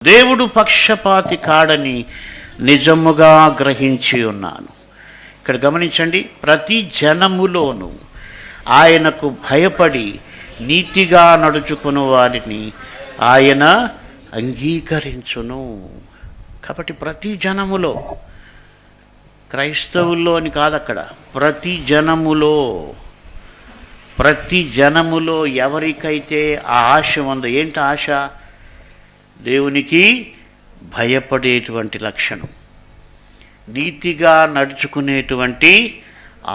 దేవుడు పక్షపాతి కాడని నిజముగా గ్రహించి ఉన్నాను. ఇక్కడ గమనించండి, ప్రతి జనములోనూ ఆయనకు భయపడి నీతిగా నడుచుకుని వారిని ఆయన అంగీకరించును. కాబట్టి ప్రతి జనములో, క్రైస్తవుల్లో అని కాదు, అక్కడ ప్రతి జనములో ఎవరికైతే ఆ ఆశ ఉందో, ఏంటి ఆశ? దేవునికి భయపడేటువంటి లక్షణం, నీతిగా నడుచుకునేటువంటి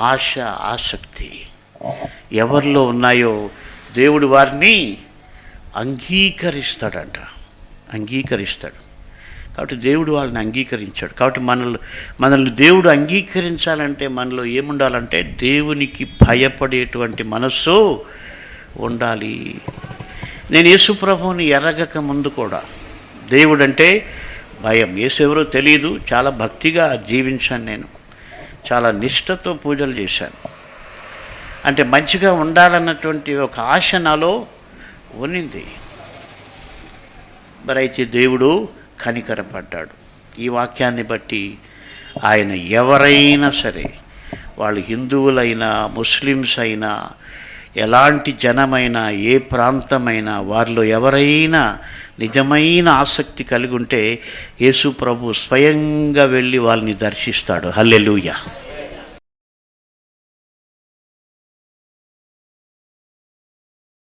ఆశ, ఆసక్తి ఎవరిలో ఉన్నాయో దేవుడు వారిని అంగీకరిస్తాడు. కాబట్టి దేవుడు వాళ్ళని అంగీకరించాడు. కాబట్టి మనల్ని దేవుడు అంగీకరించాలంటే మనలో ఏముండాలంటే దేవునికి భయపడేటువంటి మనస్సు ఉండాలి. నేను యేసు ప్రభువుని ఎరగక ముందు కూడా దేవుడంటే భయం, యేసు ఎవరో తెలియదు, చాలా భక్తిగా జీవించాను. నేను చాలా నిష్ఠతో పూజలు చేశాను. అంటే మంచిగా ఉండాలన్నటువంటి ఒక ఆశ నాలో ఉన్నింది. మరి అయితే దేవుడు కనికరపడ్డాడు. ఈ వాక్యాన్ని బట్టి ఆయన ఎవరైనా సరే, వాళ్ళు హిందువులైనా ముస్లిమ్స్ అయినా ఎలాంటి జనమైనా ఏ ప్రాంతమైనా వారిలో ఎవరైనా నిజమైన ఆసక్తి కలిగి ఉంటే యేసు ప్రభు స్వయంగా వెళ్ళి వాళ్ళని దర్శిస్తాడు. హల్లెలూయా.